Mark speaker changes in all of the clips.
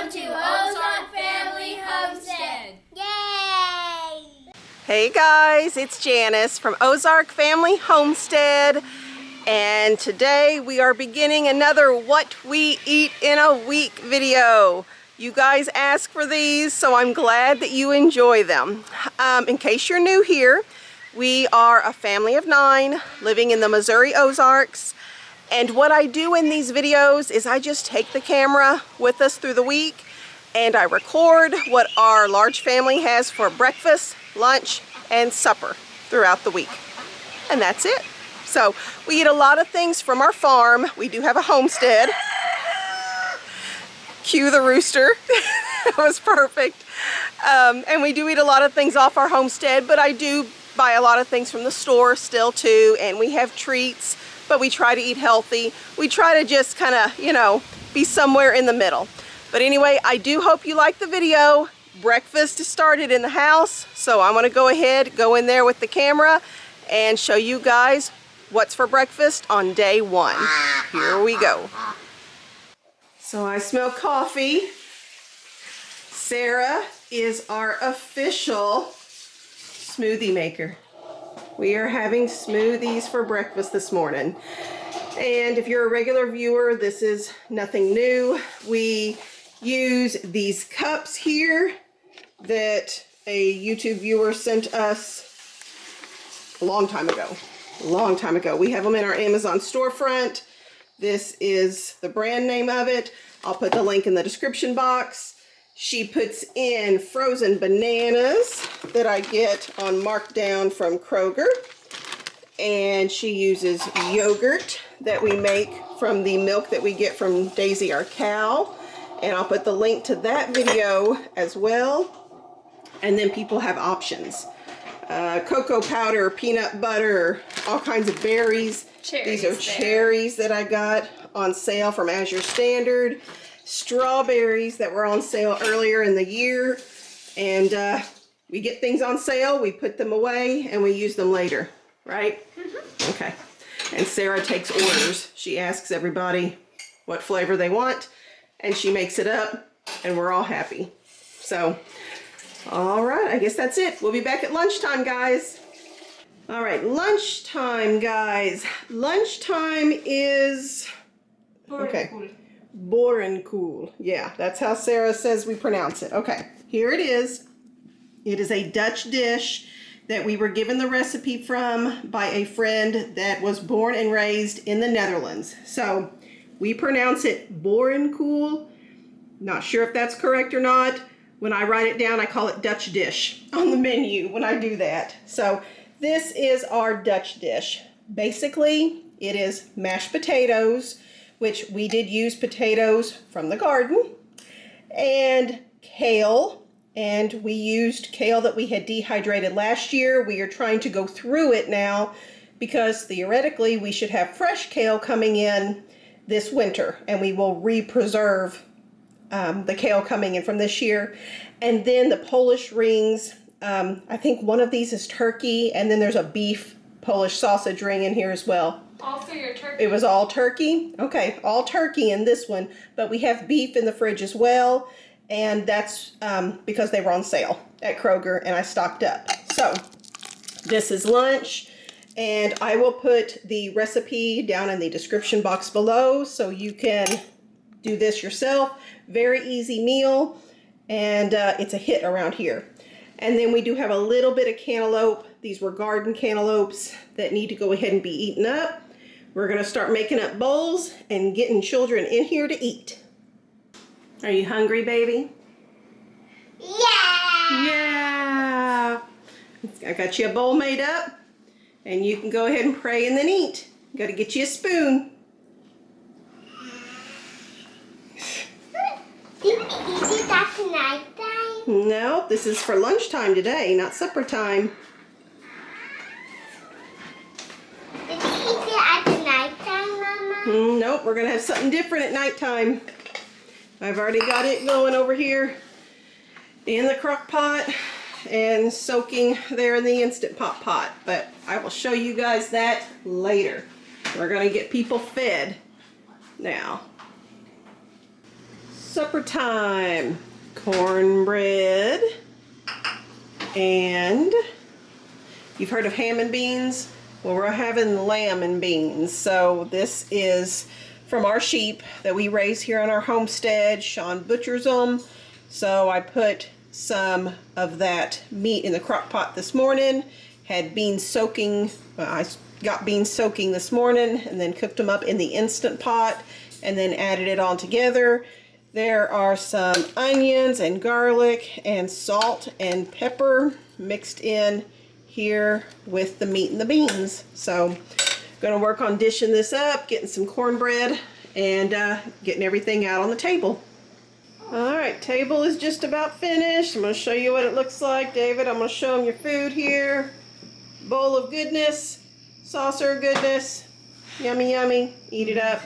Speaker 1: Welcome to Ozark Family Homestead. Yay!
Speaker 2: Hey guys, it's Janice from Ozark Family Homestead, and today we are beginning another What We Eat in a Week video. You guys asked for these, so I'm glad that you enjoy them. In case you're new here, we are a family of 9 living in the Missouri Ozarks, and what I do in these videos is I just take the camera with us through the week and I record what our large family has for breakfast, lunch, and supper throughout the week. And that's it. So we eat a lot of things from our farm. We do have a homestead. Cue the rooster. That was perfect. And we do eat a lot of things off our homestead, but I do buy a lot of things from the store still too, and we have treats, but we try to eat healthy. We try to just kind of, you know, be somewhere in the middle. But anyway, I do hope you like the video. Breakfast is started in the house, so I'm gonna go ahead, go in there with the camera and show you guys what's for breakfast on day 1. Here we go. So I smell coffee. Sarah is our official smoothie maker. We are having smoothies for breakfast this morning. And if you're a regular viewer, this is nothing new. We use these cups here that a YouTube viewer sent us a long time ago. We have them in our Amazon storefront. This is the brand name of it. I'll put the link in the description box. She puts in frozen bananas that I get on markdown from Kroger. And she uses yogurt that we make from the milk that we get from Daisy, our cow. And I'll put the link to that video as well. And then people have options. Cocoa powder, peanut butter, all kinds of berries. These are cherries that I got on sale from Azure Standard. Strawberries that were on sale earlier in the year. And we get things on sale, we put them away, and we use them later, right? Mm-hmm. Okay. And Sarah takes orders. She asks everybody what flavor they want, and she makes it up, and we're all happy. So, all right, I guess that's it. We'll be back at lunchtime, guys. All right, lunchtime, guys. Lunchtime is... Okay. Boerenkool. Yeah, that's how Sarah says we pronounce it. Okay, here it is. It is a Dutch dish that we were given the recipe from by a friend that was born and raised in the Netherlands. So we pronounce it Boerenkool. Not sure if that's correct or not. When I write it down, I call it Dutch dish on the menu when I do that. So this is our Dutch dish. Basically, it is mashed potatoes, which we did use potatoes from the garden, and kale, and we used kale that we had dehydrated last year. We are trying to go through it now because theoretically we should have fresh kale coming in this winter, and we will re-preserve the kale coming in from this year. And then the Polish rings, I think one of these is turkey, and then there's a beef Polish sausage ring in here as well.
Speaker 3: Also your turkey?
Speaker 2: It was all turkey? Okay, all turkey in this one, but we have beef in the fridge as well, and that's because they were on sale at Kroger and I stocked up. So this is lunch, and I will put the recipe down in the description box below so you can do this yourself. Very easy meal, and it's a hit around here. And then we do have a little bit of cantaloupe. These were garden cantaloupes that need to go ahead and be eaten up. We're gonna start making up bowls and getting children in here to eat. Are you hungry, baby?
Speaker 1: Yeah!
Speaker 2: Yeah! I got you a bowl made up, and you can go ahead and pray and then eat. Gotta get you a spoon.
Speaker 1: Is it at night time?
Speaker 2: No, this is for lunchtime today, not supper time.
Speaker 1: Did you eat it at night time, Mama?
Speaker 2: Nope, we're gonna have something different at nighttime. I've already got it going over here in the crock pot and soaking there in the Instant Pot pot, but I will show you guys that later. We're gonna get people fed now. supper time. Cornbread. And you've heard of ham and beans? Well, we're having lamb and beans. So this is from our sheep that we raise here on our homestead. Shawn butchers them. So I put some of that meat in the crock pot this morning. Had beans soaking. Well, I got beans soaking this morning and then cooked them up in the Instant Pot and then added it all together. There are some onions and garlic and salt and pepper mixed in here with the meat and the beans. So gonna work on dishing this up, getting some cornbread, and getting everything out on the table. All right, table is just about finished. I'm gonna show you what it looks like. David, I'm gonna show them your food here. Bowl of goodness, saucer of goodness, yummy, yummy, eat it up.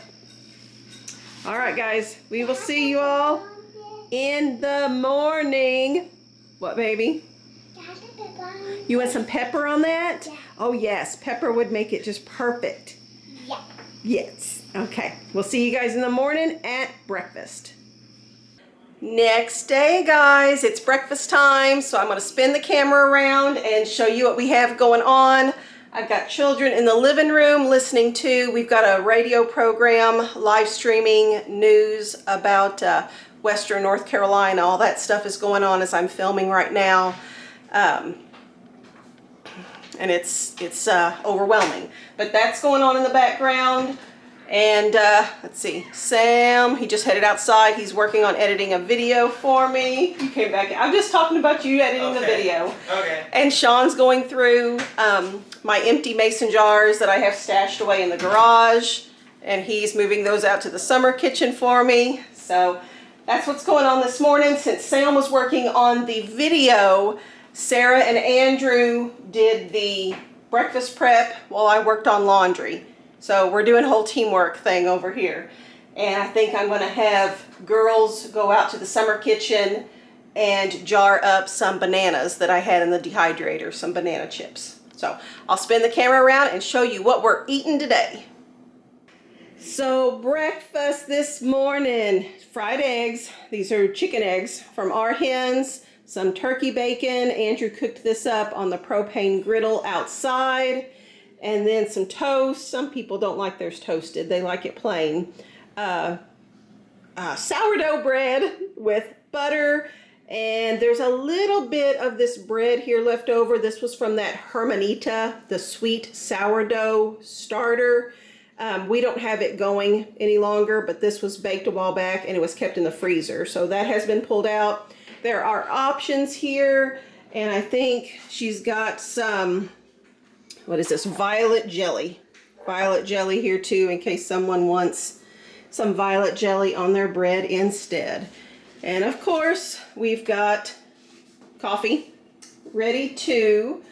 Speaker 2: All right, guys, we will see you all in the morning. What, baby? You want some pepper on that?
Speaker 1: Yeah.
Speaker 2: Oh, yes, pepper would make it just perfect.
Speaker 1: Yeah.
Speaker 2: Yes. Okay, we'll see you guys in the morning at breakfast. Next day, guys, it's breakfast time, so I'm going to spin the camera around and show you what we have going on. I've got children in the living room listening to, we've got a radio program, live streaming news about Western North Carolina. All that stuff is going on as I'm filming right now. And it's overwhelming. But that's going on in the background. And let's see, Sam, he just headed outside. He's working on editing a video for me. You came back. I'm just talking about you editing the video.
Speaker 3: Okay.
Speaker 2: And Shawn's going through my empty mason jars that I have stashed away in the garage. And he's moving those out to the summer kitchen for me. So that's what's going on this morning. Since Sam was working on the video, Sarah and Andrew did the breakfast prep while I worked on laundry. So we're doing a whole teamwork thing over here. And I think I'm going to have girls go out to the summer kitchen and jar up some bananas that I had in the dehydrator, some banana chips. So I'll spin the camera around and show you what we're eating today. So breakfast this morning, fried eggs. These are chicken eggs from our hens. Some turkey bacon. Andrew cooked this up on the propane griddle outside. And then some toast. Some people don't like theirs toasted. They like it plain. Sourdough bread with butter. And there's a little bit of this bread here left over. This was from that Hermanita, the sweet sourdough starter. We don't have it going any longer, but this was baked a while back and it was kept in the freezer. So that has been pulled out. There are options here. And I think she's got some... what is this? Violet jelly. Violet jelly here too, in case someone wants some violet jelly on their bread instead. And of course, we've got coffee ready too.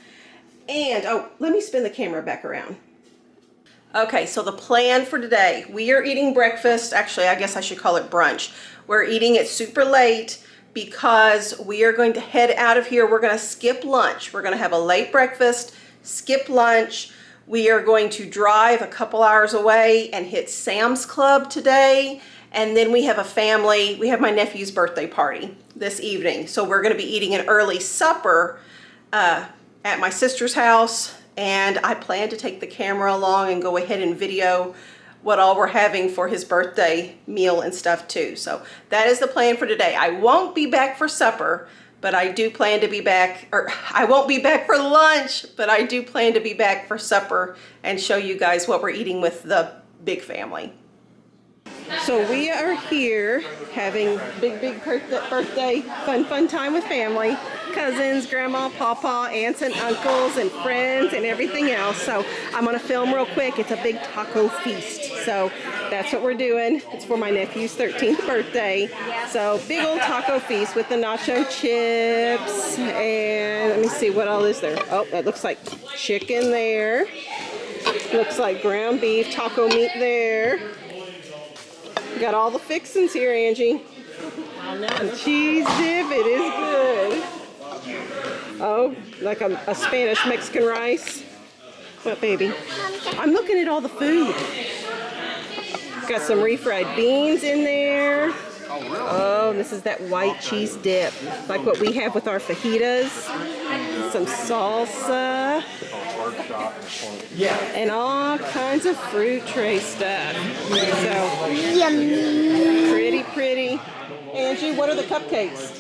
Speaker 2: And, oh, let me spin the camera back around. Okay, so the plan for today, we are eating breakfast. Actually, I guess I should call it brunch. We're eating it super late because we are going to head out of here. We're going to skip lunch. We're going to have a late breakfast, skip lunch. We are going to drive a couple hours away and hit Sam's Club today. And then we have we have my nephew's birthday party this evening. So we're going to be eating an early supper at my sister's house. And I plan to take the camera along and go ahead and video what all we're having for his birthday meal and stuff too. So that is the plan for today. I won't be back for supper, but I do plan to be back, or I won't be back for lunch, but I do plan to be back for supper and show you guys what we're eating with the big family. So we are here having big birthday, fun time with family. Cousins, grandma, pawpaw, aunts and uncles and friends and everything else. So I'm gonna film real quick. It's a big taco feast. So that's what we're doing. It's for my nephew's 13th birthday. So big old taco feast with the nacho chips. And let me see what all is there. Oh, that looks like chicken there. Looks like ground beef, taco meat there. Got all the fixings here, Angie. And cheese dip, it is good. Oh, like a Spanish Mexican rice. What, baby? I'm looking at all the food. Got some refried beans in there. Oh, this is that white cheese dip, like what we have with our fajitas. Some salsa. And all kinds of fruit tray stuff. So,
Speaker 1: Yummy.
Speaker 2: pretty, pretty. Angie, what are the cupcakes?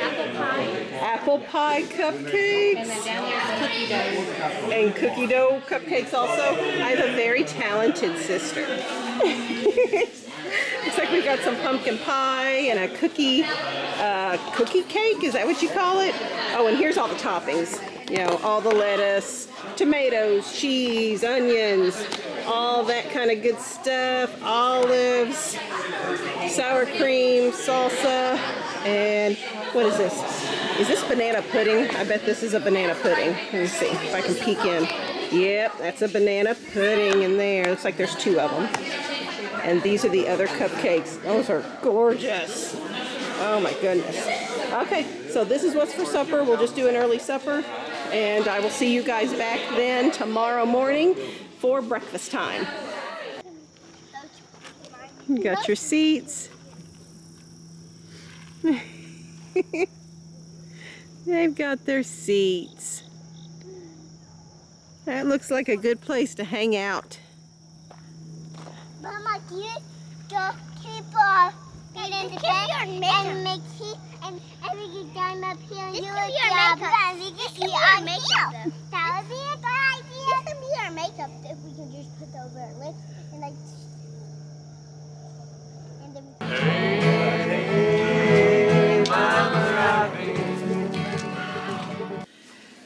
Speaker 3: Apple pie.
Speaker 2: Apple pie cupcakes.
Speaker 3: And then down there's cookie dough.
Speaker 2: And cookie dough cupcakes also. I have a very talented sister. Looks like we got some pumpkin pie and a cookie cake. Is that what you call it? Oh, and here's all the toppings. You know, all the lettuce, tomatoes, cheese, onions, all that kind of good stuff. Olives, sour cream, salsa, and what is this? Is this banana pudding? I bet this is a banana pudding. Let me see if I can peek in. Yep, that's a banana pudding in there. Looks like there's 2 of them. And these are the other cupcakes. Those are gorgeous. Oh my goodness. Okay, so this is what's for supper. We'll just do an early supper. And I will see you guys back then tomorrow morning for breakfast time. You got your seats. They've got their seats. That looks like a good place to hang out.
Speaker 1: Mama, do you just keep our feet in the bed and make tea and we can climb up here and do a job and we can see our makeup. That would be a good idea. This can be our makeup if we can just put over our lips and like. And then.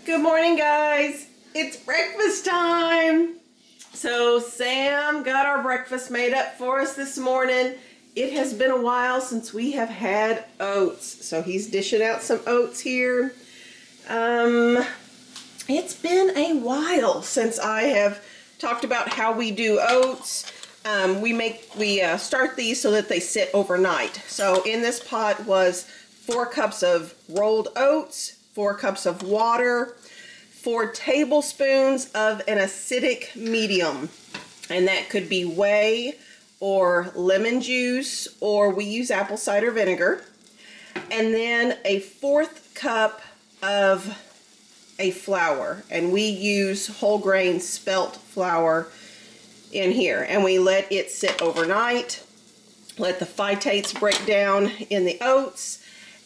Speaker 2: Good morning, guys. It's breakfast time. So Sam got our breakfast made up for us this morning. It has been a while since we have had oats. So he's dishing out some oats here. It's been a while since I have talked about how we do oats. We start these so that they sit overnight. So in this pot was 4 cups of rolled oats, 4 cups of water, 4 tablespoons of an acidic medium, and that could be whey or lemon juice, or we use apple cider vinegar, and then a 1/4 cup of a flour, and we use whole grain spelt flour in here, and we let it sit overnight, let the phytates break down in the oats,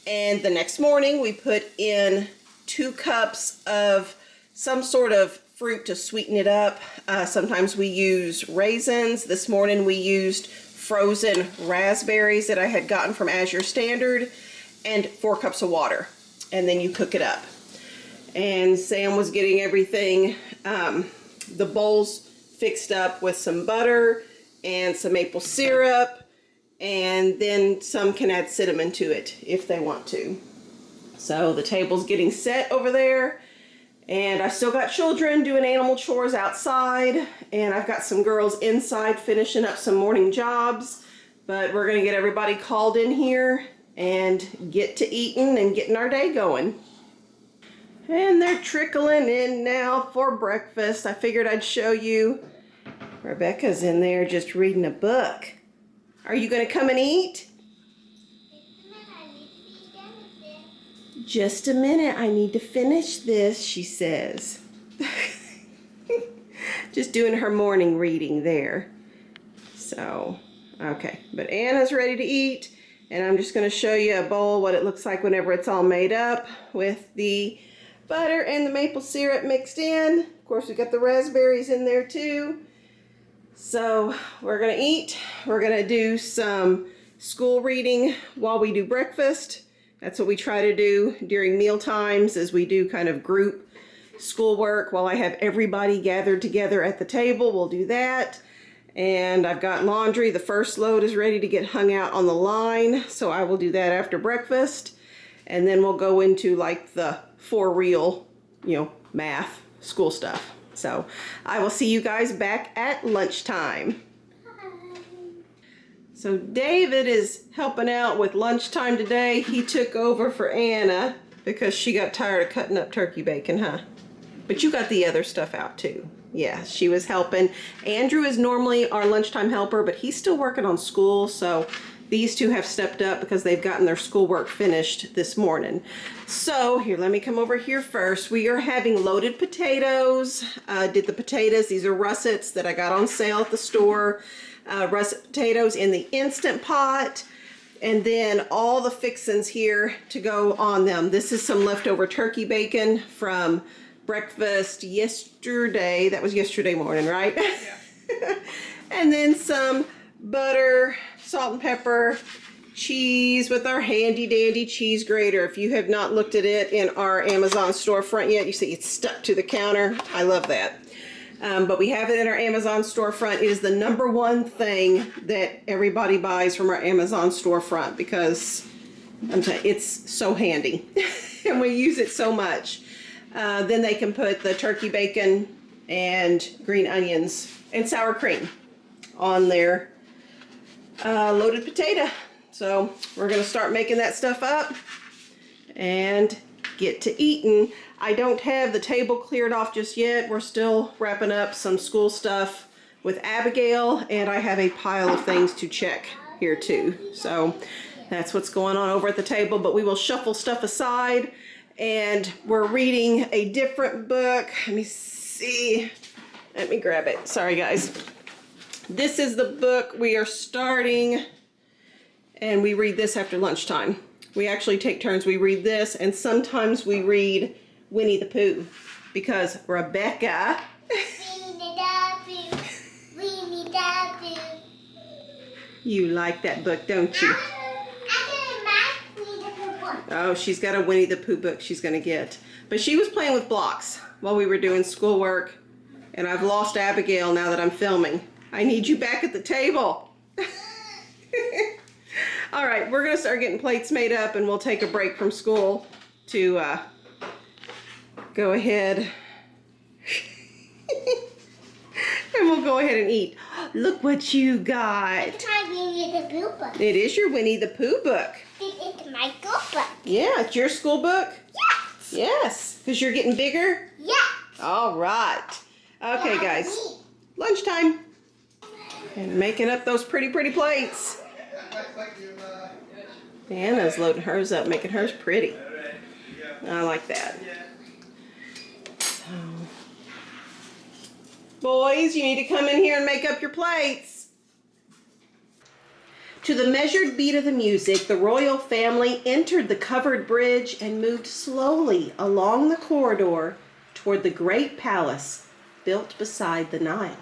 Speaker 2: and the next morning we put in 2 cups of some sort of fruit to sweeten it up. Sometimes we use raisins. This morning we used frozen raspberries that I had gotten from Azure Standard, and 4 cups of water, and then you cook it up. And Sam was getting everything, the bowls fixed up with some butter and some maple syrup, and then some can add cinnamon to it if they want to. So the table's getting set over there. And I still got children doing animal chores outside, and I've got some girls inside finishing up some morning jobs, but we're gonna get everybody called in here and get to eating and getting our day going. And they're trickling in now for breakfast. I figured I'd show you. Rebecca's in there just reading a book. Are you gonna come and eat? Just a minute, I need to finish this, she says. Just doing her morning reading there. So, okay, but Anna's ready to eat, and I'm just gonna show you a bowl, what it looks like whenever it's all made up with the butter and the maple syrup mixed in. Of course, we got the raspberries in there too. So, we're gonna eat. We're gonna do some school reading while we do breakfast. That's what we try to do during meal times, is we do kind of group schoolwork while I have everybody gathered together at the table. We'll do that. And I've got laundry. The first load is ready to get hung out on the line, so I will do that after breakfast. And then we'll go into like the for real, math, school stuff. So I will see you guys back at lunchtime. So David is helping out with lunchtime today. He took over for Anna because she got tired of cutting up turkey bacon, huh? But you got the other stuff out too. Yeah, she was helping. Andrew is normally our lunchtime helper, but he's still working on school, so these two have stepped up because they've gotten their schoolwork finished this morning. So here, let me come over here first. We are having loaded potatoes. Did the potatoes, these are russets that I got on sale at the store. Russet potatoes in the Instant Pot. And then all the fixins here to go on them. This is some leftover turkey bacon from breakfast yesterday. That was yesterday morning, right? Yeah. And then some butter, salt and pepper, cheese with our handy dandy cheese grater. If you have not looked at it in our Amazon storefront yet, you see it's stuck to the counter. I love that. But we have it in our Amazon storefront. It is the #1 thing that everybody buys from our Amazon storefront because I'm telling you, it's so handy and we use it so much. Then they can put the turkey bacon and green onions and sour cream on their loaded potato. So we're gonna start making that stuff up and get to eating. I don't have the table cleared off just yet. We're still wrapping up some school stuff with Abigail, and I have a pile of things to check here too. So that's what's going on over at the table, but we will shuffle stuff aside, and we're reading a different book. Let me see. Let me grab it. Sorry guys. This is the book we are starting, and we read this after lunchtime. We actually take turns. We read this, and sometimes we read Winnie the Pooh because Rebecca you like that book, don't you? Oh, she's got a Winnie the Pooh book she's gonna get. But she was playing with blocks while we were doing schoolwork, and I've lost Abigail now that I'm filming. I need you back at the table. All right, we're gonna start getting plates made up, and we'll take a break from school to go ahead and we'll go ahead and eat. Look what you got.
Speaker 1: It's my Winnie the Pooh book.
Speaker 2: It is your Winnie the Pooh book.
Speaker 1: It's my school book.
Speaker 2: Yeah, it's your school book?
Speaker 1: Yes.
Speaker 2: Yes, because you're getting bigger?
Speaker 1: Yes.
Speaker 2: All right. Okay, guys. Lunchtime. And making up those pretty plates. Anna's loading hers up, making hers pretty. I like that. So, boys, you need to come in here and make up your plates. To the measured beat of the music, the royal family entered the covered bridge and moved slowly along the corridor toward the great palace built beside the Nile.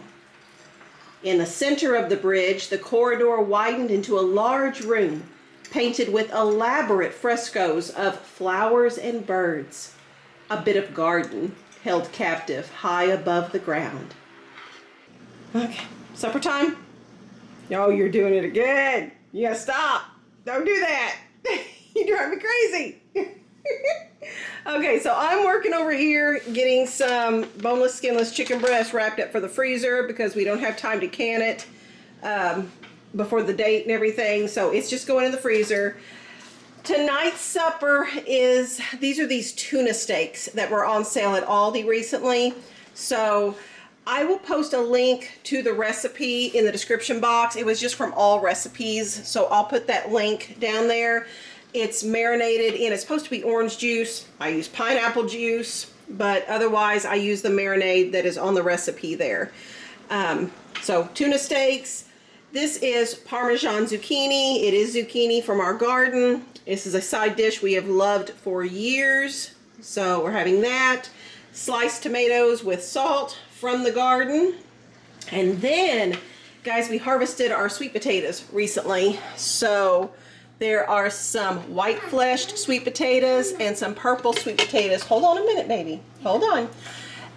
Speaker 2: In the center of the bridge, the corridor widened into a large room painted with elaborate frescoes of flowers and birds, a bit of garden held captive high above the ground. Okay, supper time? No, you're doing it again. You gotta stop. Don't do that. You drive me crazy. Okay, so I'm working over here getting some boneless, skinless chicken breast wrapped up for the freezer because we don't have time to can it before the date and everything. So it's just going in the freezer. Tonight's supper is, these are these tuna steaks that were on sale at Aldi recently. So I will post a link to the recipe in the description box. It was just from All Recipes, so I'll put that link down there. It's marinated in, it's supposed to be orange juice. I use pineapple juice, but otherwise I use the marinade that is on the recipe there. So tuna steaks. This is Parmesan zucchini. It is zucchini from our garden. This is a side dish we have loved for years. So we're having that. Sliced tomatoes with salt from the garden. And then, guys, we harvested our sweet potatoes recently. So there are some white fleshed sweet potatoes and some purple sweet potatoes. Hold on a minute, baby. Hold on.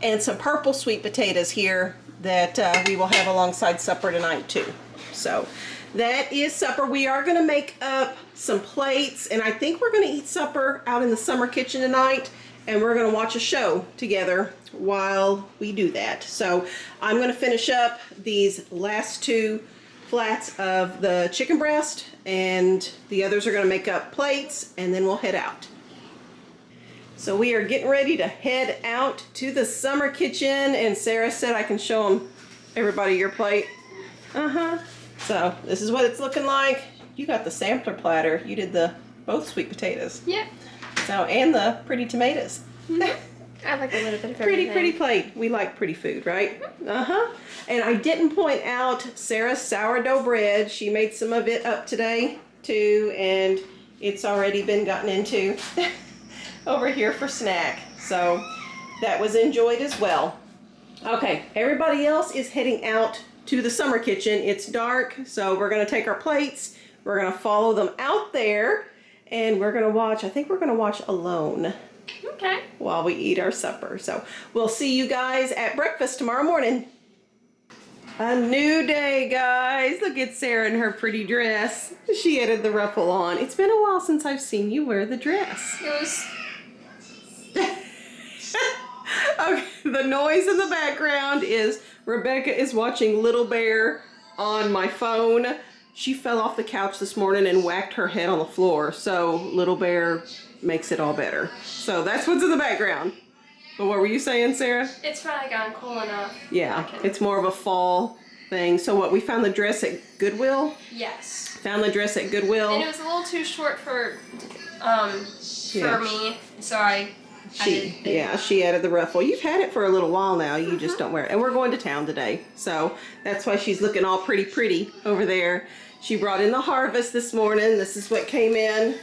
Speaker 2: And some purple sweet potatoes here that we will have alongside supper tonight too. So that is supper. We are going to make up some plates, and I think we're going to eat supper out in the summer kitchen tonight, and we're going to watch a show together while we do that. So I'm going to finish up these last two flats of the chicken breast, and the others are going to make up plates, and then we'll head out. So we are getting ready to head out to the summer kitchen, and Sarah said I can show them everybody your plate. So this is what it's looking like. you got the sampler platter. You did both sweet potatoes.
Speaker 3: Yep.
Speaker 2: So, and the pretty tomatoes.
Speaker 3: I like a little bit of
Speaker 2: Pretty
Speaker 3: everything.
Speaker 2: plate. We like pretty food, right? Uh-huh. And I didn't point out Sarah's sourdough bread. She made some of it up today too, and it's already been gotten into over here for snack. So that was enjoyed as well. Okay, everybody else is heading out to the summer kitchen. It's dark, so we're gonna take our plates, we're gonna follow them out there, and we're gonna watch, I think we're gonna watch Alone.
Speaker 3: Okay.
Speaker 2: While we eat our supper. So we'll see you guys at breakfast tomorrow morning. A new day, guys. Look at Sarah in her pretty dress. She added the ruffle on. It's been a while since I've seen you wear the dress.
Speaker 3: It was...
Speaker 2: Okay, the noise in the background is Rebecca is watching Little Bear on my phone. She fell off the couch this morning and whacked her head on the floor. So Little Bear makes it all better. So that's what's in the background. But what were you saying, Sarah?
Speaker 3: It's finally gotten cool enough.
Speaker 2: Yeah, it's more of a fall thing. So what, we found the dress at Goodwill?
Speaker 3: Yes.
Speaker 2: Found the dress at Goodwill.
Speaker 3: And it was a little too short for me, so
Speaker 2: she added the ruffle. You've had it for a little while now. You just don't wear it. And we're going to town today. So that's why she's looking all pretty over there. She brought in the harvest this morning. This is what came in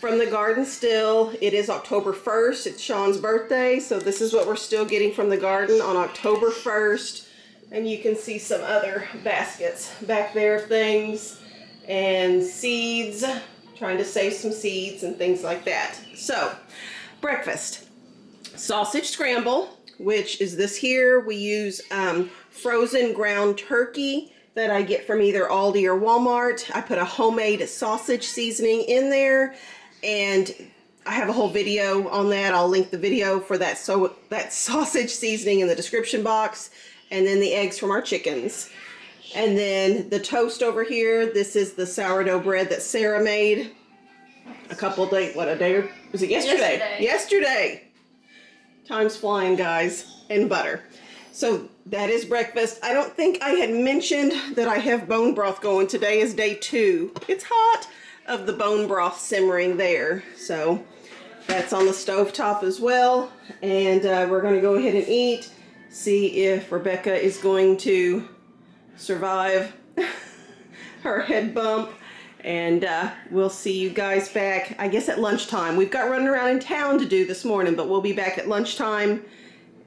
Speaker 2: from the garden still. It is October 1st. It's Shawn's birthday. So this is what we're still getting from the garden on October 1st. And you can see some other baskets back there of things and seeds. Trying to save some seeds and things like that. So, breakfast. Sausage scramble, which is this here. We use frozen ground turkey that I get from either Aldi or Walmart. I put a homemade sausage seasoning in there, and I have a whole video on that. I'll link the video for that sausage seasoning in the description box, and then the eggs from our chickens. And then the toast over here, this is the sourdough bread that Sarah made a couple days, was it yesterday? Yesterday. Time's flying, guys. And butter. So that is breakfast. I don't think I had mentioned that I have bone broth going. Today is day 2. It's hot of the bone broth simmering there. So that's on the stove top as well. And we're going to go ahead and eat. See if Rebecca is going to survive her head bump. And we'll see you guys back, I guess, at lunchtime. We've got running around in town to do this morning, but we'll be back at lunchtime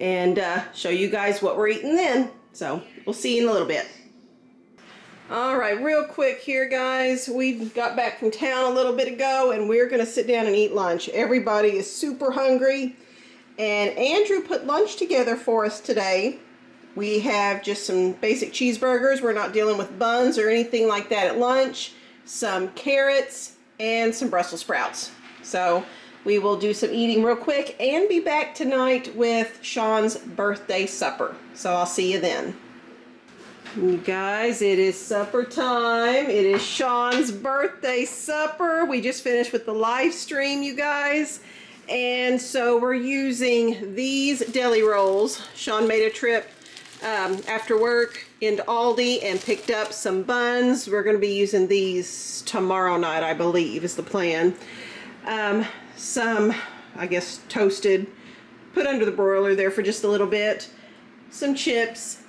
Speaker 2: and show you guys what we're eating then. So we'll see you in a little bit. All right, real quick here, guys. We got back from town a little bit ago, and we're going to sit down and eat lunch. Everybody is super hungry, and Andrew put lunch together for us today. We have just some basic cheeseburgers. We're not dealing with buns or anything like that at lunch. Some carrots and some Brussels sprouts. So we will do some eating real quick and be back tonight with Shawn's birthday supper. So I'll see you then. You guys, it is supper time. It is Shawn's birthday supper. We just finished with the live stream, you guys. And so we're using these deli rolls. Shawn made a trip after work into Aldi and picked up some buns. We're going to be using these tomorrow night, I believe, is the plan. Some, I guess, toasted, put under the broiler there for just a little bit. Some chips,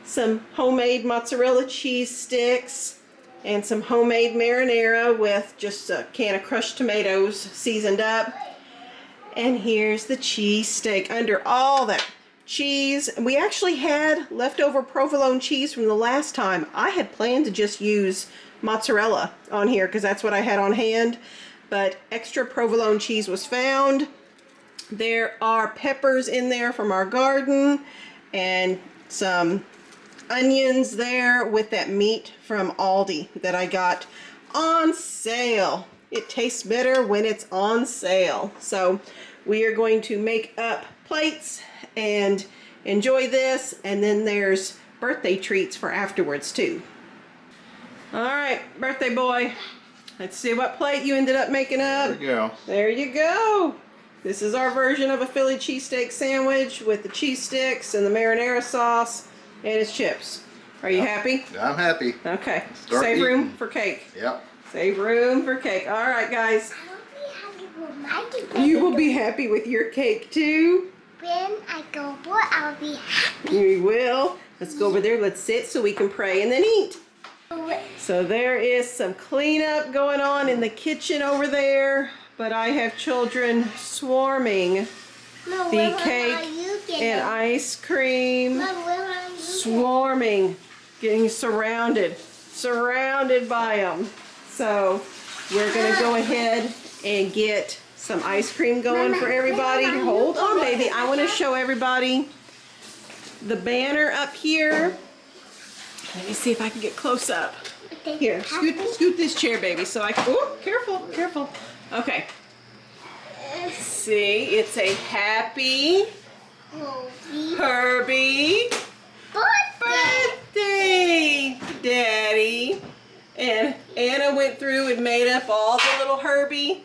Speaker 2: some homemade mozzarella cheese sticks, and some homemade marinara with just a can of crushed tomatoes seasoned up. And here's the cheese steak under all that cheese. We actually had leftover provolone cheese from the last time. I had planned to just use mozzarella on here because that's what I had on hand, but extra provolone cheese was found. There are peppers in there from our garden and some onions there with that meat from Aldi that I got on sale. It tastes better when it's on sale. So we are going to make up plates and enjoy this, and then there's birthday treats for afterwards too. All right, birthday boy, let's see what plate you ended up making up.
Speaker 4: There you go.
Speaker 2: There you go. This is our version of a Philly cheesesteak sandwich with the cheese sticks and the marinara sauce and its chips. Are you happy?
Speaker 4: I'm happy.
Speaker 2: Okay.
Speaker 4: Start
Speaker 2: Save room
Speaker 4: eating.
Speaker 2: for cake.
Speaker 4: Yep.
Speaker 2: Save room for cake. All right, guys.
Speaker 1: I'll be happy with my cake.
Speaker 2: You will be happy with your cake too.
Speaker 1: When I go over, I'll be happy.
Speaker 2: You will. Let's go over there. Let's sit so we can pray and then eat. So there is some cleanup going on in the kitchen over there, but I have children swarming
Speaker 1: Mom,
Speaker 2: the
Speaker 1: where are
Speaker 2: cake
Speaker 1: you getting?
Speaker 2: and ice cream.
Speaker 1: Mom, where are you
Speaker 2: Swarming, getting surrounded by them. So we're gonna go ahead and get some ice cream going for everybody. Hold on, baby. I want to show everybody the banner up here. Let me see if I can get close up. Here, scoot this chair, baby, so I can. Oh, careful. Okay. See, it's a happy Herbie birthday, Daddy. And Anna went through and made up all the little Herbie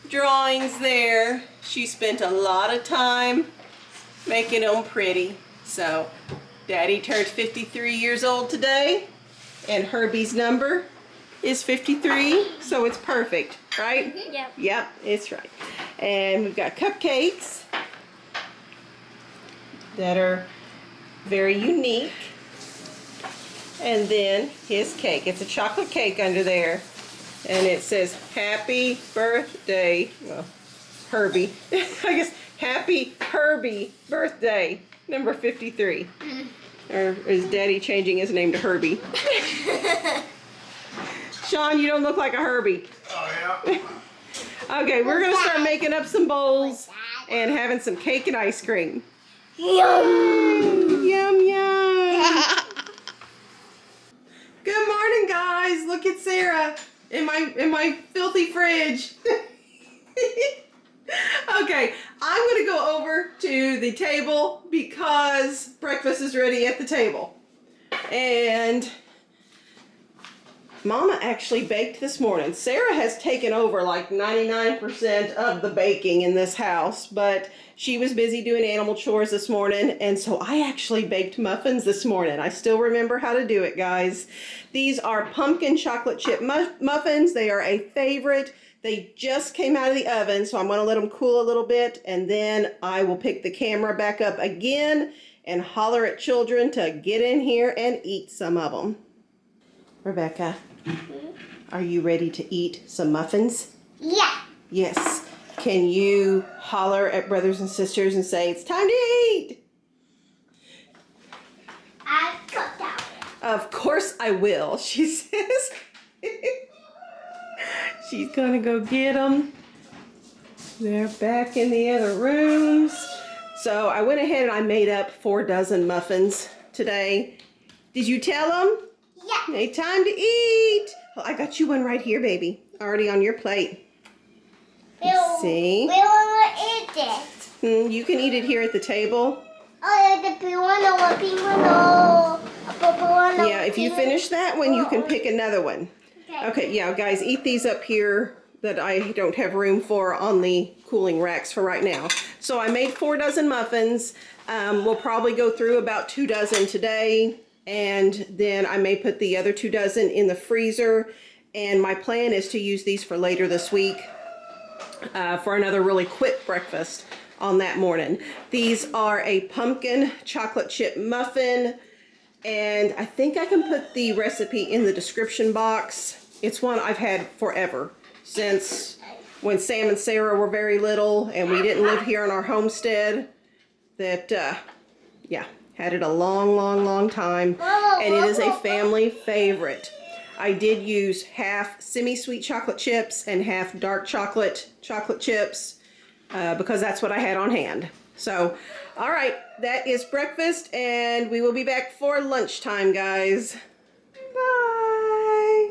Speaker 2: drawings there. She spent a lot of time making them pretty. So Daddy turned 53 years old today, and Herbie's number is 53, so it's perfect, right?
Speaker 1: Yep.
Speaker 2: Yep, it's right. And we've got cupcakes that are very unique. And then his cake. It's a chocolate cake under there. And it says, Happy Birthday, well, Herbie. I guess, Happy Herbie Birthday, number 53. Or is Daddy changing his name to Herbie? Shawn, you don't look like a Herbie.
Speaker 4: Oh, yeah.
Speaker 2: Okay, we're going to start making up some bowls and having some cake and ice cream.
Speaker 1: Yum!
Speaker 2: Yum, yum. Good morning, guys. Look at Sarah in my filthy fridge. Okay, I'm going to go over to the table because breakfast is ready at the table. And Mama actually baked this morning. Sarah has taken over like 99% of the baking in this house, but she was busy doing animal chores this morning, and so I actually baked muffins this morning. I still remember how to do it, guys. These are pumpkin chocolate chip muffins. They are a favorite. They just came out of the oven, so I'm going to let them cool a little bit, and then I will pick the camera back up again and holler at children to get in here and eat some of them. Rebecca, are you ready to eat some muffins?
Speaker 1: Yeah.
Speaker 2: Yes. Can you holler at brothers and sisters and say, it's time to eat?
Speaker 1: I got that.
Speaker 2: Of course I will, she says. She's gonna go get them. They're back in the other rooms. So I went ahead and I made up 4 dozen muffins today. Did you tell them?
Speaker 1: Yeah.
Speaker 2: Hey, time to eat. Well, I got you one right here, baby. Already on your plate. See?
Speaker 1: We want to eat it.
Speaker 2: You can eat it here at the table.
Speaker 1: Oh, the pink one or pink one or a purple one.
Speaker 2: Yeah, if you finish that one, you can pick another one. Okay, yeah, guys, eat these up here that I don't have room for on the cooling racks for right now. So I made 4 dozen muffins. We'll probably go through about 2 dozen today, and then I may put the other 2 dozen in the freezer. And my plan is to use these for later this week for another really quick breakfast on that morning. These are a pumpkin chocolate chip muffin, and I think I can put the recipe in the description box. It's one I've had forever, since when Sam and Sarah were very little and we didn't live here in our homestead. That, yeah, had it a long time, and it is a family favorite. I did use half semi-sweet chocolate chips and half dark chocolate chips because that's what I had on hand. So, all right, that is breakfast, and we will be back for lunchtime, guys. Bye.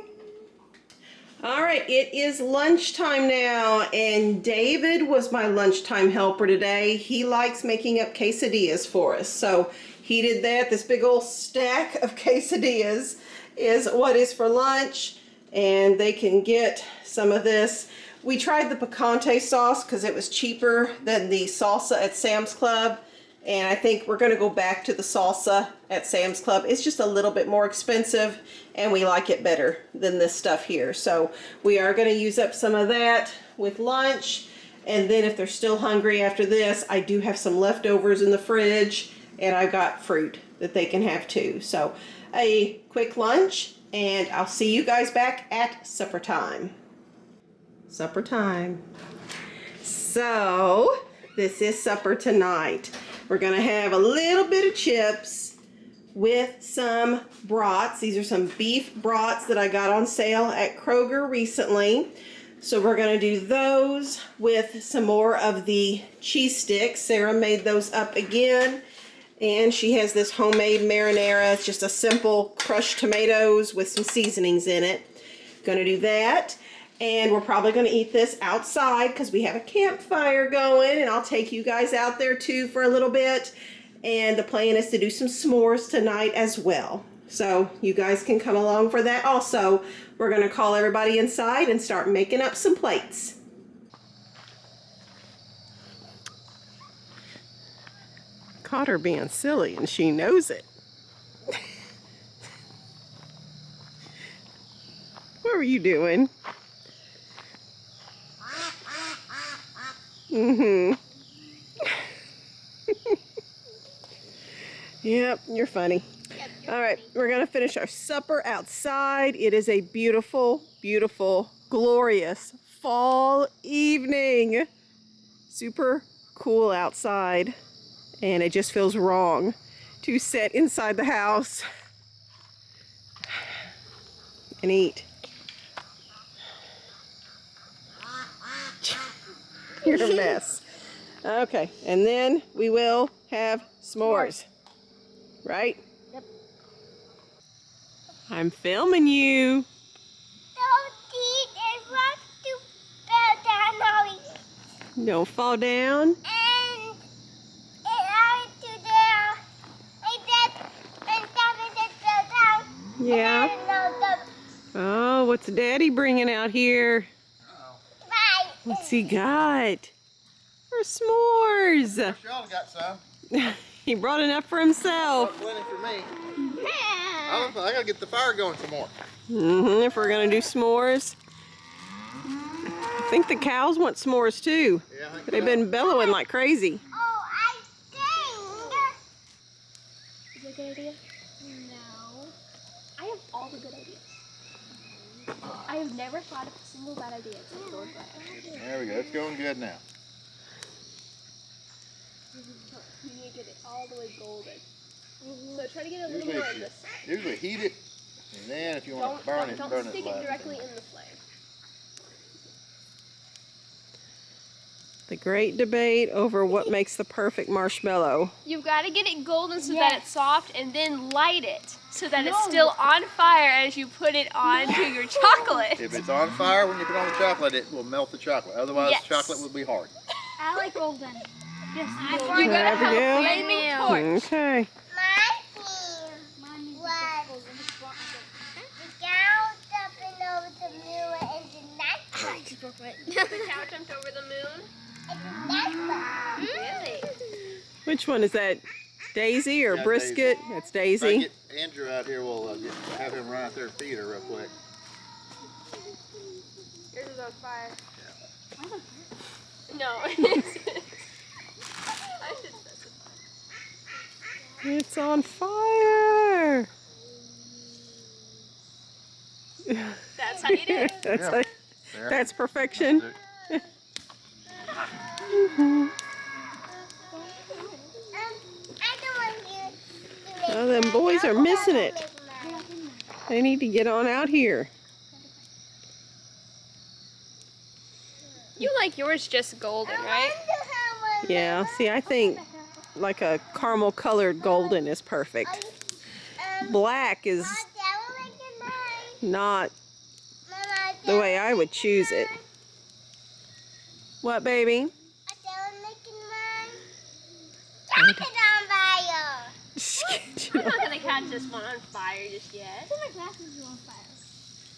Speaker 2: All right, it is lunchtime now, and David was my lunchtime helper today. He likes making up quesadillas for us, so he did that. This big old stack of quesadillas is what is for lunch, and they can get some of this. We tried the picante sauce because it was cheaper than the salsa at Sam's Club, And I think we're going to go back to the salsa at Sam's Club. It's just a little bit more expensive and we like it better than this stuff here. So we are going to use up some of that with lunch. And then if they're still hungry after this, I do have some leftovers in the fridge and I've got fruit that they can have too. So a quick lunch and I'll see you guys back at supper time. Supper time. So this is supper tonight. We're gonna have a little bit of chips with some brats. These are some beef brats that I got on sale at Kroger recently. So we're gonna do those with some more of the cheese sticks. Sarah made those up again. And she has this homemade marinara. It's just a simple crushed tomatoes with some seasonings in it. Gonna do that. And we're probably gonna eat this outside because we have a campfire going, and I'll take you guys out there too for a little bit. And the plan is to do some s'mores tonight as well. So you guys can come along for that also. We're gonna call everybody inside and start making up some plates. Caught her being silly and she knows it. What were you doing? Yep, you're funny. All right, we're gonna finish our supper outside. It is a beautiful, beautiful, glorious fall evening. Super cool outside, and it just feels wrong to sit inside the house and eat. You're a mess. Okay, and then we will have s'mores. Right?
Speaker 1: Yep.
Speaker 2: I'm filming you. Don't fall down. Yeah. Oh, what's Daddy bringing out here? What's he got? For s'mores.
Speaker 4: Shawn got some.
Speaker 2: He brought enough for himself.
Speaker 4: Plenty for me. I gotta get the fire going some more.
Speaker 2: If we're gonna do s'mores. I think the cows want s'mores too.
Speaker 4: Yeah, I think
Speaker 2: They've been bellowing like crazy.
Speaker 1: Oh, I think. Is it a good idea? No.
Speaker 3: I have all the good ideas. I have never thought of a single bad idea except for
Speaker 4: There we go. It's going good now.
Speaker 3: You need to get it all the way golden. So try to get a little more of this.
Speaker 4: Usually heat it, and then if you want to burn it,
Speaker 3: don't
Speaker 4: burn
Speaker 3: stick
Speaker 4: it
Speaker 3: it directly in the flame.
Speaker 2: The great debate over what makes the perfect marshmallow.
Speaker 3: You've got to get it golden so that it's soft, and then light it so that it's still on fire as you put it onto your chocolate.
Speaker 4: If it's on fire when you put on the chocolate, it will melt the chocolate. Otherwise,
Speaker 3: Yes.
Speaker 4: the chocolate will be hard.
Speaker 1: I like golden.
Speaker 3: You gotta have a flaming torch.
Speaker 2: Okay. The cow jumped over the moon? Really? Which one is that? Daisy or
Speaker 4: Yeah,
Speaker 2: brisket?
Speaker 4: Daisy.
Speaker 2: That's
Speaker 4: If I
Speaker 2: Daisy.
Speaker 4: get Andrew out here, we'll have him run out there and feed her real quick.
Speaker 3: Yours is on fire. No. I should specify.
Speaker 2: It's on fire.
Speaker 3: That's how you do it.
Speaker 2: That's,
Speaker 4: Yeah.
Speaker 2: like-
Speaker 4: There.
Speaker 2: that's perfection.
Speaker 4: That's
Speaker 2: Oh, them boys are missing it. They need to get on out here.
Speaker 3: You like yours just golden, right?
Speaker 2: Yeah, see, I think like a caramel colored golden is perfect. Black is not the way I would choose it. What, baby?
Speaker 3: I'm not gonna catch this one on fire just yet.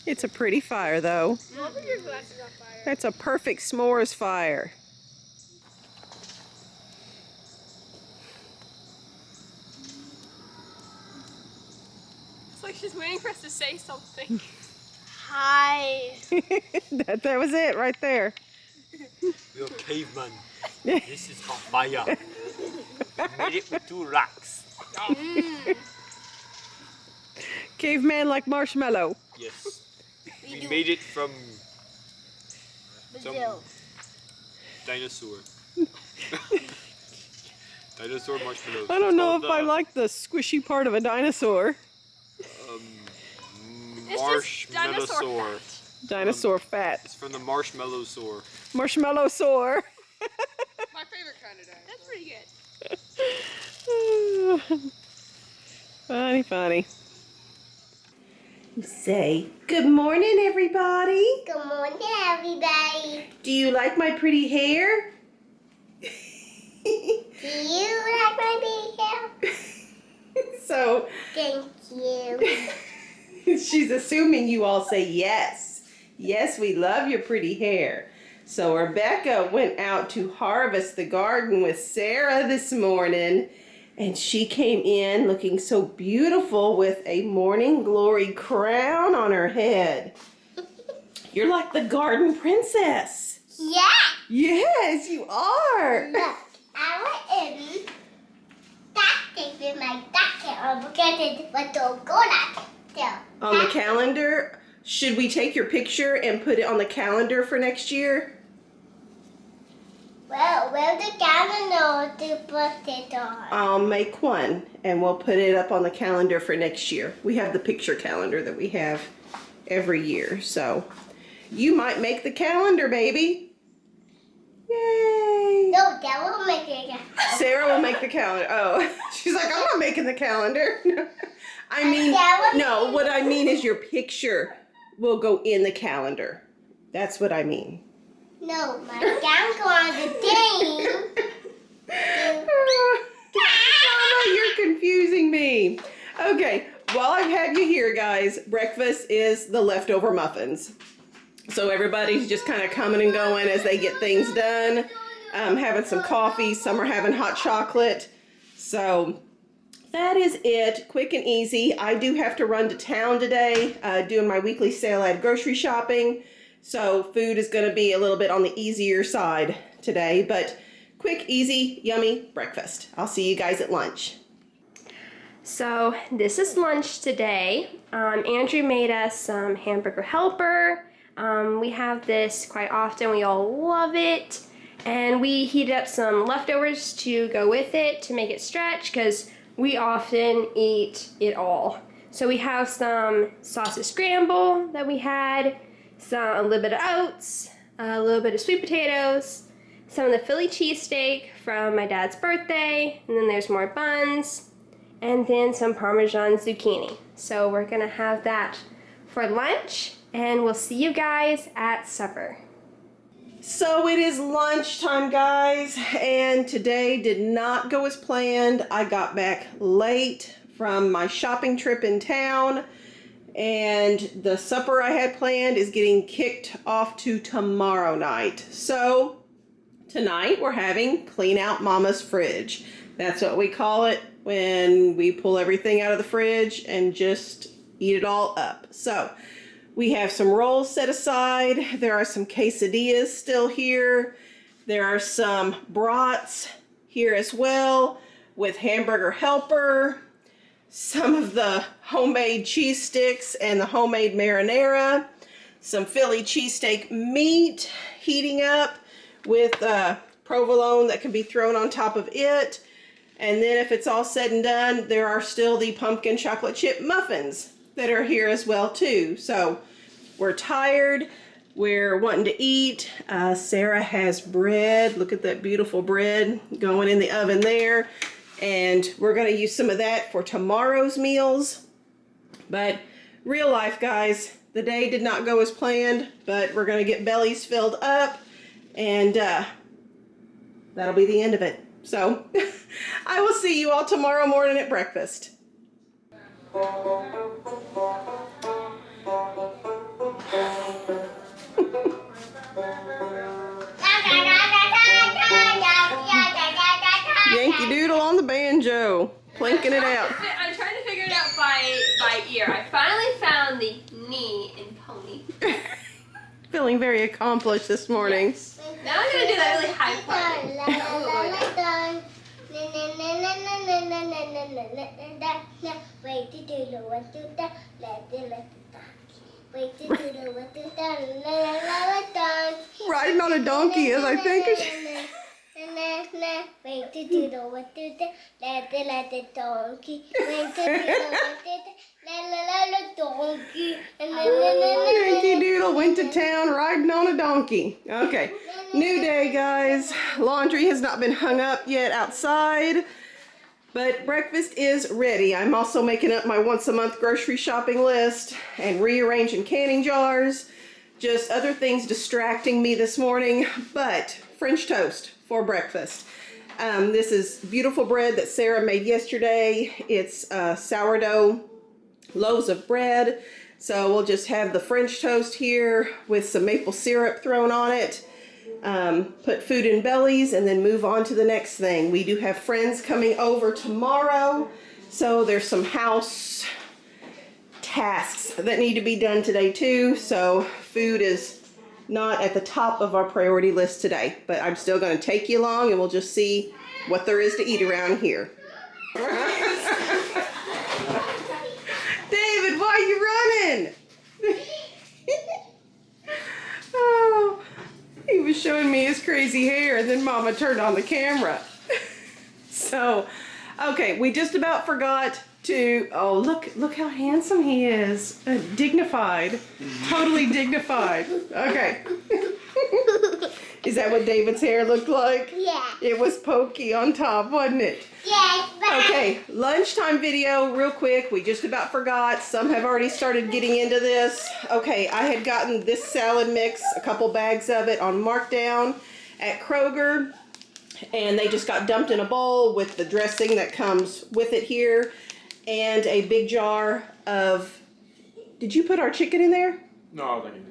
Speaker 2: It's a pretty fire, though.
Speaker 3: What was your glasses on fire?
Speaker 2: That's a perfect s'mores fire.
Speaker 3: to say something.
Speaker 1: Hi.
Speaker 2: that was it right there.
Speaker 5: We're cavemen. This is hot fire. We made it with 2 rocks.
Speaker 2: Caveman like marshmallow.
Speaker 5: Yes. We made it from some dinosaur. Dinosaur marshmallows.
Speaker 2: I don't know if I like the squishy part of a dinosaur.
Speaker 5: Marshmallow.
Speaker 2: Dinosaur fat.
Speaker 5: It's from the marshmallow sore.
Speaker 2: Marshmallow sore.
Speaker 3: My favorite kind of dinosaur. That's pretty good.
Speaker 2: Funny. Say, good morning, everybody.
Speaker 1: Good morning, everybody.
Speaker 2: Do you like my pretty hair?
Speaker 1: Do you like my big hair?
Speaker 2: So,
Speaker 1: Thank you.
Speaker 2: she's assuming you all say yes. Yes, we love your pretty hair. So Rebecca went out to harvest the garden with Sarah this morning, and she came in looking so beautiful with a morning glory crown on her head. You're like the garden princess.
Speaker 1: Yeah.
Speaker 2: Yes, you are.
Speaker 1: Look, I went in that thing with my jacket on because it was so good at it.
Speaker 2: On the calendar, should we take your picture and put it on the calendar for next year?
Speaker 1: Well, where's the calendar to put it on?
Speaker 2: I'll make one and we'll put it up on the calendar for next year. We have the picture calendar that we have every year. So you might make the calendar, baby. Yay.
Speaker 1: No, that will make it.
Speaker 2: Sarah will make the calendar. Oh, she's like, I'm not making the calendar. I mean, no, what I mean is your picture will go in the calendar. That's what I mean.
Speaker 1: No, my down go on the thing.
Speaker 2: Mama, you're confusing me. Okay, while I have you here, guys, breakfast is the leftover muffins. So everybody's just kind of coming and going as they get things done. Having some coffee, some are having hot chocolate. So that is it, quick and easy. I do have to run to town today, doing my weekly sale ad grocery shopping. So food is going to be a little bit on the easier side today, but quick, easy, yummy breakfast. I'll see you guys at lunch.
Speaker 3: So this is lunch today. Andrew made us some hamburger helper. We have this quite often. We all love it. And we heated up some leftovers to go with it to make it stretch because we often eat it all. So we have some sausage scramble that we had, a little bit of oats, a little bit of sweet potatoes, some of the Philly cheesesteak from my dad's birthday, and then there's more buns, and then some Parmesan zucchini. So we're gonna have that for lunch, and we'll see you guys at supper.
Speaker 2: So it is lunchtime, guys, and today did not go as planned. I got back late from my shopping trip in town, and the supper I had planned is getting kicked off to tomorrow night. So tonight we're having clean out mama's fridge. That's what we call it when we pull everything out of the fridge and just eat it all up. So we have some rolls set aside. There are some quesadillas still here. There are some brats here as well with hamburger helper, some of the homemade cheese sticks and the homemade marinara, some Philly cheesesteak meat heating up with provolone that can be thrown on top of it. And then if it's all said and done, there are still the pumpkin chocolate chip muffins that are here as well too. So we're tired, we're wanting to eat. Sarah has bread. Look at that beautiful bread going in the oven there. And we're gonna use some of that for tomorrow's meals. But real life, guys, the day did not go as planned, but we're gonna get bellies filled up, and that'll be the end of it. So I will see you all tomorrow morning at breakfast. Yankee Doodle on the banjo, plinking it out.
Speaker 3: I'm trying to figure it out by ear. I finally found
Speaker 2: feeling very accomplished this morning.
Speaker 3: Yes. Now I'm gonna do that really high part.
Speaker 1: Wait to do the one to the wait to do the one to the
Speaker 2: Riding on a donkey is, I think.
Speaker 1: Wait to do the one to the donkey. Wait to do the one to the donkey.
Speaker 2: Yankee Doodle went to town riding on a donkey. Okay, new day, guys. Laundry has not been hung up yet outside, but breakfast is ready. I'm also making up my once a month grocery shopping list and rearranging canning jars. Just other things distracting me this morning, but French toast for breakfast. This is beautiful bread that Sarah made yesterday. It's sourdough loaves of bread. So we'll just have the French toast here with some maple syrup thrown on it. Put food in bellies and then move on to the next thing. We do have friends coming over tomorrow, so there's some house tasks that need to be done today too. So food is not at the top of our priority list today, but I'm still going to take you along and we'll just see what there is to eat around here. David, why are you running? Oh, he was showing me his crazy hair and then Mama turned on the camera. So, okay, we just about forgot to, oh, look how handsome he is. Dignified, totally dignified. Okay. Is that what David's hair looked like?
Speaker 1: Yeah.
Speaker 2: It was pokey on top, wasn't it?
Speaker 1: Yeah.
Speaker 2: Okay, lunchtime video real quick. We just about forgot. Some have already started getting into this. Okay, I had gotten this salad mix, a couple bags of it on markdown at Kroger, and they just got dumped in a bowl with the dressing that comes with it here, and a big jar of, did you put our chicken in there?
Speaker 5: No, I can do that.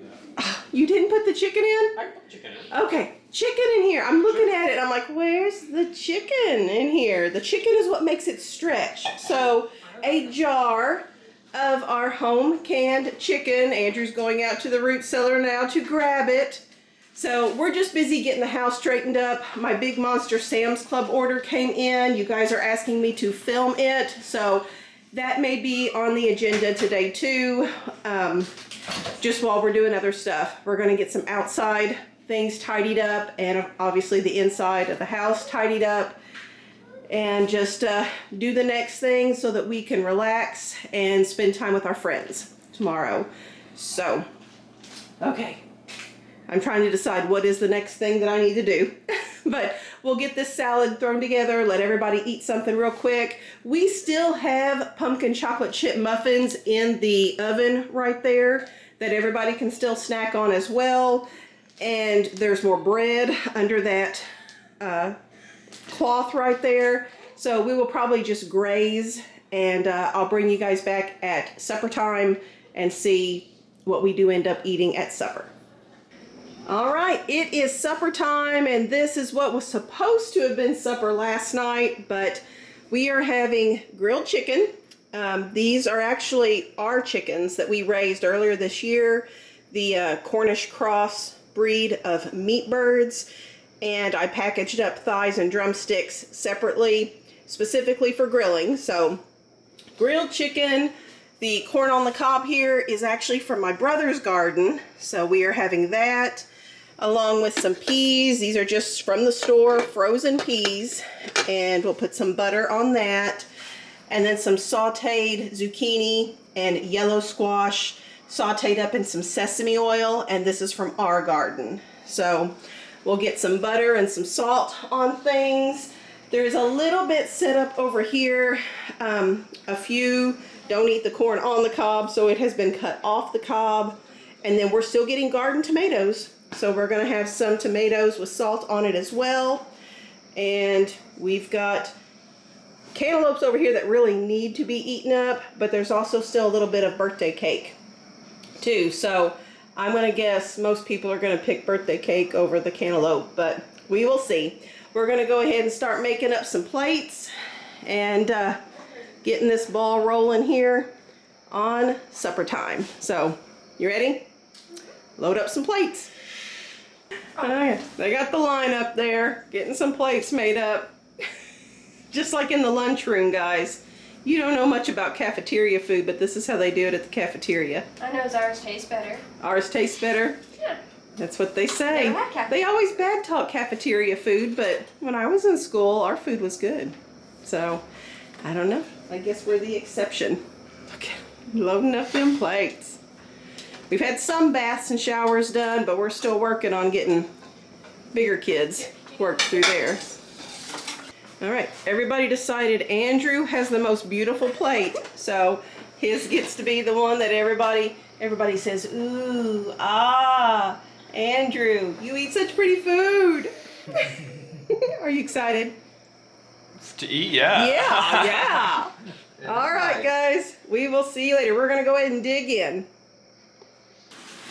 Speaker 2: You didn't put the chicken in?
Speaker 5: I put chicken in.
Speaker 2: Okay, chicken in here. I'm looking at it. I'm like, where's the chicken in here? The chicken is what makes it stretch. So a jar of our home canned chicken. Andrew's going out to the root cellar now to grab it. So we're just busy getting the house straightened up. My big monster Sam's Club order came in. You guys are asking me to film it. So that may be on the agenda today too. Just while we're doing other stuff. We're gonna get some outside things tidied up and obviously the inside of the house tidied up and just do the next thing so that we can relax and spend time with our friends tomorrow. So, okay. I'm trying to decide what is the next thing that I need to do. But we'll get this salad thrown together, let everybody eat something real quick. We still have pumpkin chocolate chip muffins in the oven right there that everybody can still snack on as well. And there's more bread under that cloth right there. So we will probably just graze, and I'll bring you guys back at supper time and see what we do end up eating at supper. All right, it is supper time, and this is what was supposed to have been supper last night, but we are having grilled chicken. These are actually our chickens that we raised earlier this year, the Cornish cross breed of meat birds, and I packaged up thighs and drumsticks separately, specifically for grilling. So grilled chicken. The corn on the cob here is actually from my brother's garden, so we are having that along with some peas. These are just from the store, frozen peas, and we'll put some butter on that, and then some sauteed zucchini and yellow squash sauteed up in some sesame oil, and this is from our garden. So we'll get some butter and some salt on things. There's a little bit set up over here. A few don't eat the corn on the cob, so it has been cut off the cob. And then we're still getting garden tomatoes. So we're gonna have some tomatoes with salt on it as well. And we've got cantaloupes over here that really need to be eaten up, but there's also still a little bit of birthday cake too. So I'm gonna guess most people are gonna pick birthday cake over the cantaloupe, but we will see. We're gonna go ahead and start making up some plates and getting this ball rolling here on supper time. So, you ready? load up some plates. Oh, yeah. They got the line up there, getting some plates made up. Just like in the lunchroom, guys. You don't know much about cafeteria food, but this is how they do it at the cafeteria.
Speaker 3: I know ours tastes better.
Speaker 2: Ours tastes better?
Speaker 3: Yeah.
Speaker 2: That's what they say.
Speaker 3: Never had
Speaker 2: They always bad talk cafeteria food, but when I was in school, our food was good. So, I don't know. I guess we're the exception. Okay, loading up them plates. We've had some baths and showers done, but we're still working on getting bigger kids worked through there. All right, everybody decided Andrew has the most beautiful plate, so his gets to be the one that everybody says, ooh, ah, Andrew, you eat such pretty food. Are you excited?
Speaker 5: To eat, yeah.
Speaker 2: Yeah. All right, guys, we will see you later. We're gonna go ahead and dig in.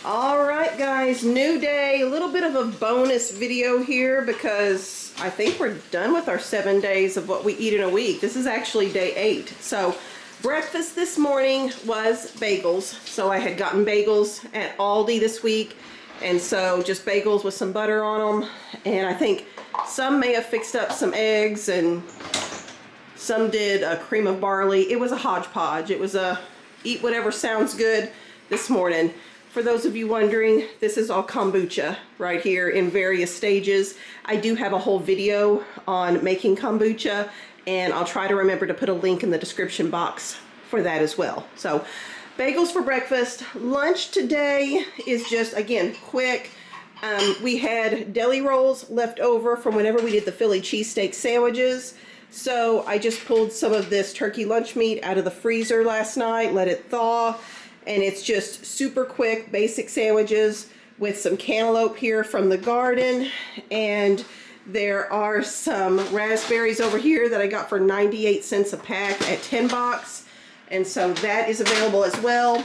Speaker 2: All right, guys, new day. A little bit of a bonus video here because I think we're done with our 7 days of what we eat in a week. This is actually day 8. So breakfast this morning was bagels. So I had gotten bagels at Aldi this week. And so just bagels with some butter on them. And I think some may have fixed up some eggs and some did a cream of barley. It was a hodgepodge. It was a eat whatever sounds good this morning. For those of you wondering, this is all kombucha right here in various stages. I do have a whole video on making kombucha, and I'll try to remember to put a link in the description box for that as well. So, bagels for breakfast. Lunch today is just, again, quick. We had deli rolls left over from whenever we did the Philly cheesesteak sandwiches. So I just pulled some of this turkey lunch meat out of the freezer last night, let it thaw. And it's just super quick, basic sandwiches with some cantaloupe here from the garden. And there are some raspberries over here that I got for 98 cents a pack at 10 bucks. And so that is available as well.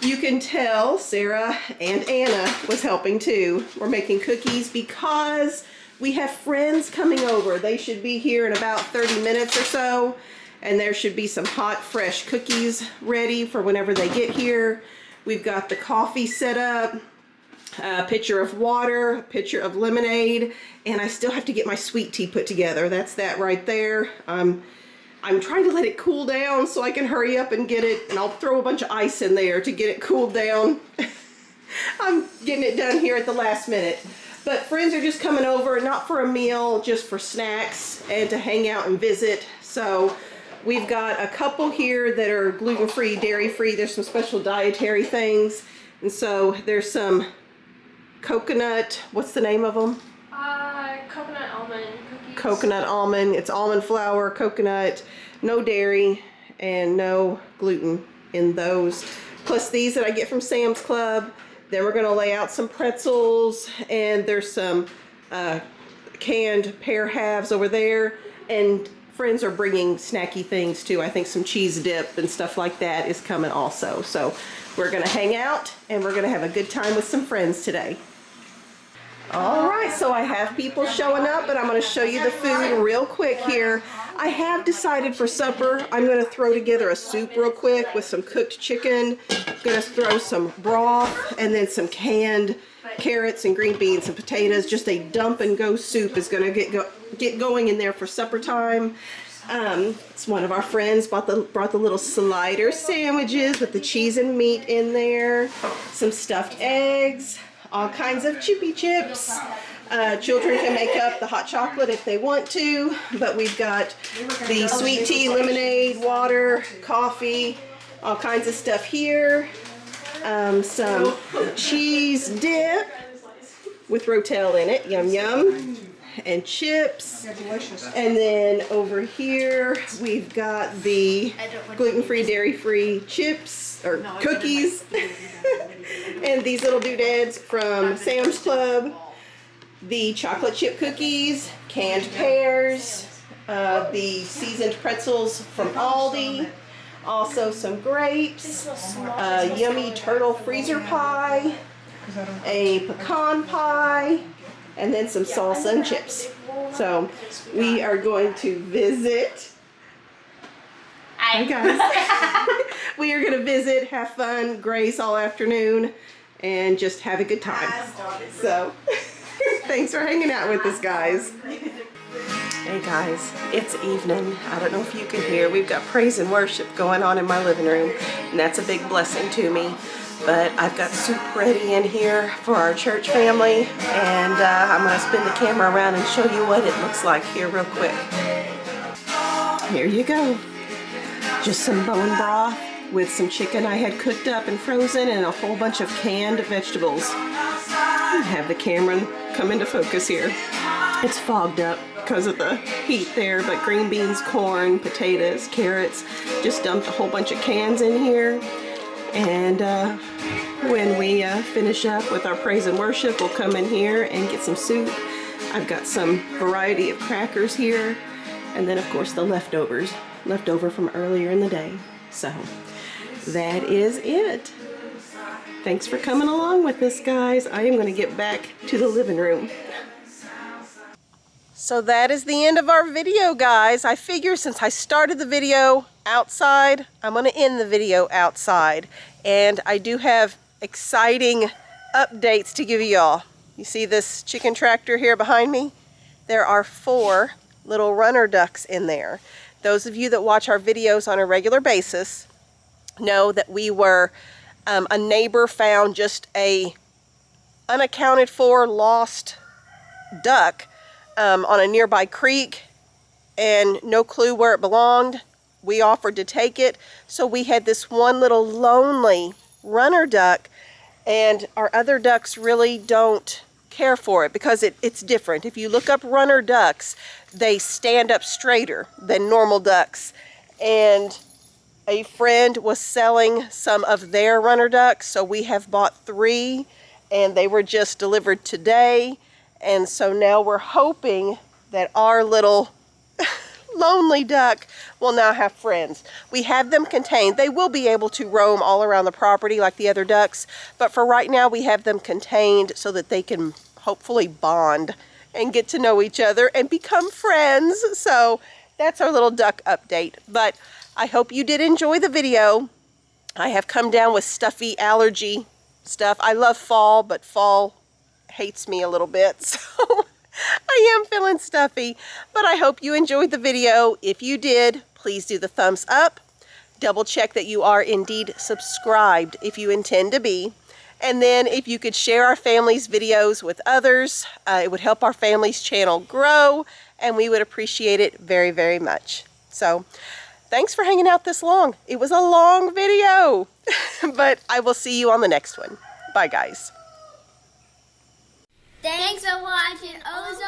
Speaker 2: You can tell Sarah and Anna was helping too. We're making cookies because we have friends coming over. They should be here in about 30 minutes or so. And there should be some hot, fresh cookies ready for whenever they get here. We've got the coffee set up, a pitcher of water, a pitcher of lemonade, and I still have to get my sweet tea put together. That's that right there. I'm trying to let it cool down so I can hurry up and get it, and I'll throw a bunch of ice in there to get it cooled down. I'm getting it done here at the last minute. But friends are just coming over, not for a meal, just for snacks and to hang out and visit. So we've got a couple here that are gluten-free, dairy-free. There's some special dietary things. And so there's some coconut, what's the name of them?
Speaker 3: Coconut almond cookies.
Speaker 2: Coconut almond. It's almond flour, coconut, no dairy, and no gluten in those. Plus these that I get from Sam's Club. Then we're gonna lay out some pretzels, and there's some canned pear halves over there. And friends are bringing snacky things too. I think some cheese dip and stuff like that is coming also. So we're gonna hang out and we're gonna have a good time with some friends today. All right, so I have people showing up, but I'm gonna show you the food real quick here. I have decided for supper, I'm gonna throw together a soup real quick with some cooked chicken. I'm gonna throw some broth and then some canned carrots and green beans and potatoes. Just a dump and go soup is gonna get going in there for supper time. It's one of our friends brought the little slider sandwiches with the cheese and meat in there, some stuffed eggs, all kinds of chippy chips. Children can make up the hot chocolate if they want to, but we've got the sweet tea, lemonade, water, coffee, all kinds of stuff here. Some cheese dip with Rotel in it, yum yum, and chips. And then over here we've got the gluten-free, dairy-free chips or cookies, and these little doodads from Sam's Club. The chocolate chip cookies, canned pears, the seasoned pretzels from Aldi, also some grapes, yummy turtle freezer pie, a pecan pie, and then some salsa and chips. So we are going to visit. Hi guys. We are going to visit, have fun, Grace all afternoon. and just have a good time. So, thanks for hanging out with us, guys. Hey guys, it's evening. I don't know if you can hear. We've got praise and worship going on in my living room, and that's a big blessing to me. But I've got soup ready in here for our church family, and I'm going to spin the camera around and show you what it looks like here real quick. Here you go. Just some bone broth with some chicken I had cooked up and frozen and a whole bunch of canned vegetables. Have the camera come into focus here. It's fogged up because of the heat there, but green beans, corn, potatoes, carrots, just dumped a whole bunch of cans in here. And when we finish up with our praise and worship, we'll come in here and get some soup. I've got some variety of crackers here, and then of course the leftovers, leftover from earlier in the day. So that is it. Thanks for coming along with us, guys. I am going to get back to the living room. So that is the end of our video, guys. I figure since I started the video outside, I'm going to end the video outside. And I do have exciting updates to give y'all. You see this chicken tractor here behind me? There are 4 little runner ducks in there. Those of you that watch our videos on a regular basis know that we were, a neighbor found just a unaccounted for lost duck on a nearby creek, and no clue where it belonged. We offered to take it, so we had this one little lonely runner duck, and our other ducks really don't care for it because it's different. If you look up runner ducks, they stand up straighter than normal ducks, and a friend was selling some of their runner ducks, so we have bought 3, and they were just delivered today. And so now we're hoping that our little lonely duck will now have friends. We have them contained. They will be able to roam all around the property like the other ducks, but for right now we have them contained so that they can hopefully bond and get to know each other and become friends. So that's our little duck update. But I hope you did enjoy the video. I have come down with stuffy allergy stuff. I love fall, but fall hates me a little bit, so I am feeling stuffy, but I hope you enjoyed the video. If you did, please do the thumbs up. Double check that you are indeed subscribed if you intend to be, and then if you could share our family's videos with others, it would help our family's channel grow, and we would appreciate it very, very much. So thanks for hanging out this long. It was a long video, but I will see you on the next one. Bye, guys.
Speaker 1: Thanks for watching Ozark.